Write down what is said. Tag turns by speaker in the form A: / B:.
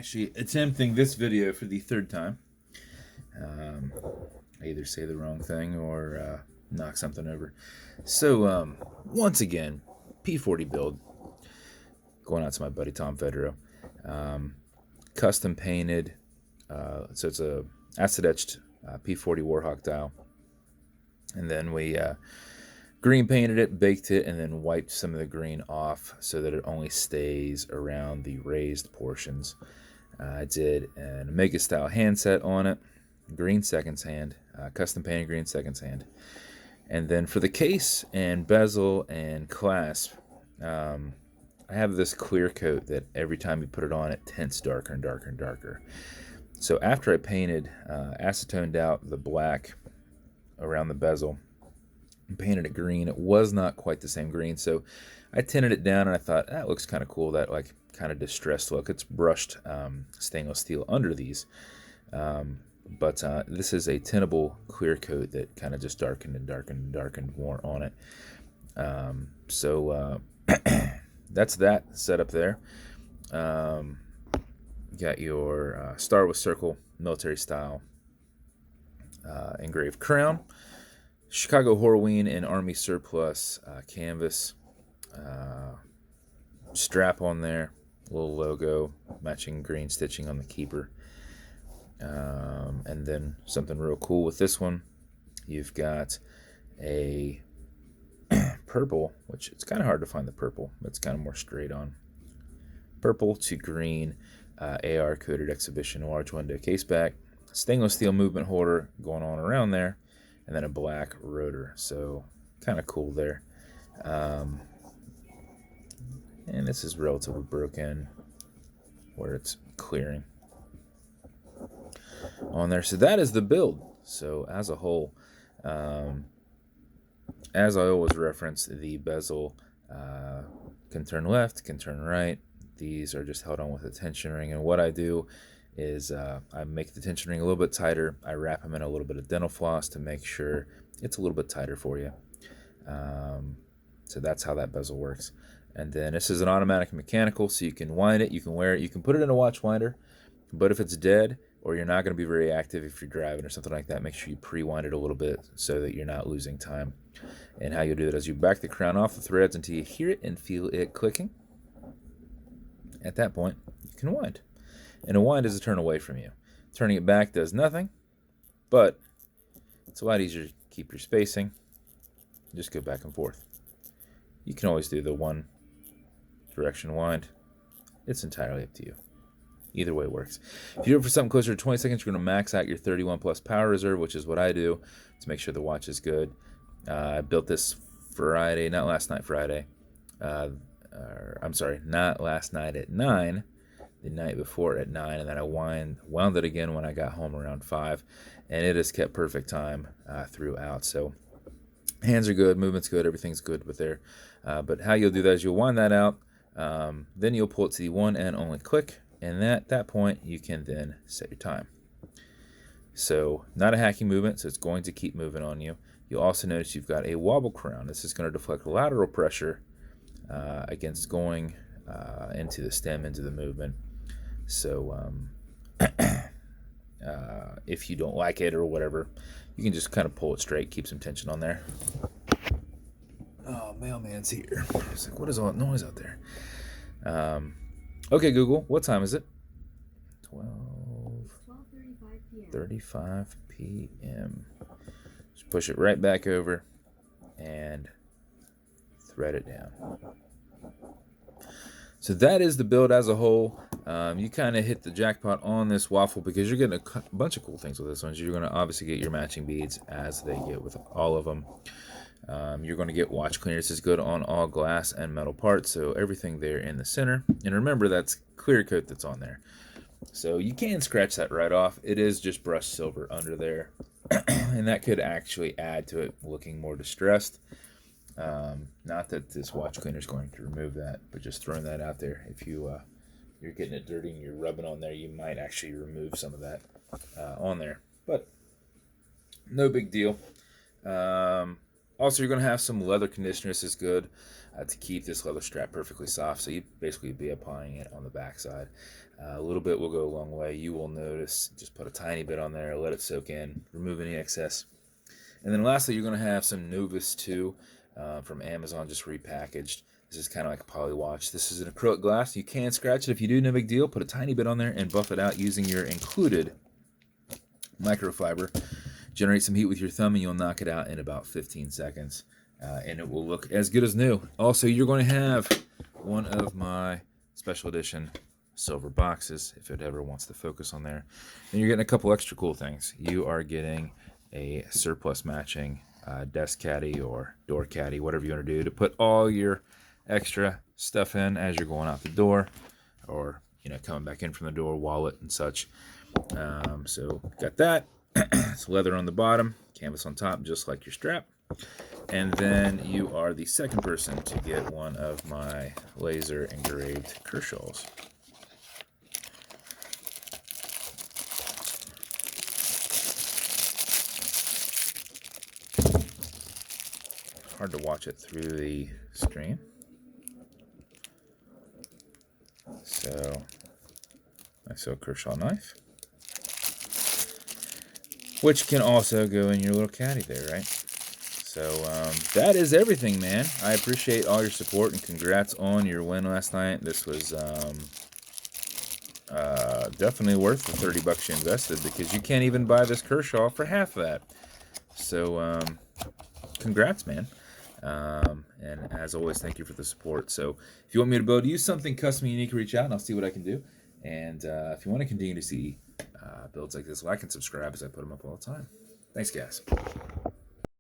A: actually attempting this video for the third time. I either say the wrong thing or knock something over. So, once again, P-40 build. Going out to my buddy Tom Fedro. Custom painted. So it's a acid etched P-40 Warhawk dial. And then we green painted it, baked it, and then wiped some of the green off so that it only stays around the raised portions. I did an Omega style handset on it, green seconds hand, custom painted green seconds hand. And then for the case and bezel and clasp, I have this clear coat that every time you put it on, it tints darker and darker and darker. So after I painted, acetoned out the black around the bezel and painted it green, it was not quite the same green. So I tinted it down and I thought, that looks kind of cool, that like kind of distressed look. It's brushed stainless steel under these. But this is a tintable clear coat that kind of just darkened and darkened and darkened more on it. That's that setup there. Got your Star with Circle military style engraved crown, Chicago Horween and Army Surplus canvas strap on there, little logo, matching green stitching on the keeper. And then something real cool with this one, you've got a purple, which it's kind of hard to find the purple, but it's kind of more straight on. Purple to green AR coated exhibition large window caseback, stainless steel movement holder going on around there, and then a black rotor. So kind of cool there. And this is relatively broken where it's clearing on there. So that is the build. So as a whole, as I always reference, the bezel can turn left, can turn right. These are just held on with a tension ring, and what I do is I make the tension ring a little bit tighter. I wrap them in a little bit of dental floss to make sure it's a little bit tighter for you. So that's how that bezel works. And then this is an automatic mechanical, so you can wind it, you can wear it, you can put it in a watch winder, but if it's dead or you're not going to be very active if you're driving or something like that, make sure you pre-wind it a little bit so that you're not losing time. And how you do that is you back the crown off the threads until you hear it and feel it clicking. At that point, you can wind. And a wind is a turn away from you. Turning it back does nothing, but it's a lot easier to keep your spacing. Just go back and forth. You can always do the one direction wind. It's entirely up to you. Either way works. If you do it for something closer to 20 seconds, you're going to max out your 31 plus power reserve, which is what I do to make sure the watch is good. I built this Friday, not last night, Friday. I'm sorry, not last night at 9, the night before at 9, and then I wound it again when I got home around 5, and it has kept perfect time throughout. So hands are good, movement's good, everything's good with there. But how you'll do that is you'll wind that out, then you'll pull it to the one and only click, and at that point you can then set your time. So not a hacking movement, so it's going to keep moving on you. You'll also notice you've got a wobble crown. This is going to deflect lateral pressure against going into the stem, into the movement. So if you don't like it or whatever, you can just kind of pull it straight, keep some tension on there. Oh, mailman's here. It's like, what is all that noise out there? Okay, Google, what time is it? 12:35 p.m. Just push it right back over and thread it down. So that is the build as a whole. You kind of hit the jackpot on this waffle because you're getting a bunch of cool things with this one. You're going to obviously get your matching beads as they get with all of them. You're going to get watch clearance is good on all glass and metal parts, so everything there in the center. And remember, that's clear coat that's on there. So you can scratch that right off. It is just brushed silver under there. And that could actually add to it looking more distressed. Not that this watch cleaner is going to remove that, but just throwing that out there. If you're getting it dirty and you're rubbing on there, you might actually remove some of that on there. But no big deal. Also, you're going to have some leather conditioner. This is good to keep this leather strap perfectly soft. So you basically be applying it on the backside. A little bit will go a long way. You will notice. Just put a tiny bit on there, let it soak in, remove any excess. And then lastly, you're going to have some Novus 2 from Amazon, just repackaged. This is kind of like a poly watch. This is an acrylic glass. You can scratch it if you do, no big deal. Put a tiny bit on there and buff it out using your included microfiber. Generate some heat with your thumb and you'll knock it out in about 15 seconds. And it will look as good as new. Also, you're going to have one of my special edition silver boxes, if it ever wants to focus on there. Then you're getting a couple extra cool things. You are getting a surplus matching desk caddy or door caddy, whatever you want to do, to put all your extra stuff in as you're going out the door, or coming back in from the door, wallet and such. So got that. It's leather on the bottom, canvas on top, just like your strap. And then you are the second person to get one of my laser engraved Kershaws. Hard to watch it through the stream. So, nice little Kershaw knife, which can also go in your little caddy there, right? So that is everything, man. I appreciate all your support and congrats on your win last night. This was definitely worth the $30 you invested, because you can't even buy this Kershaw for half of that. So congrats, man. And as always, thank you for the support. So if you want me to build you something custom unique, reach out and I'll see what I can do. And if you want to continue to see builds like this, like and subscribe, as I put them up all the time. Thanks, guys.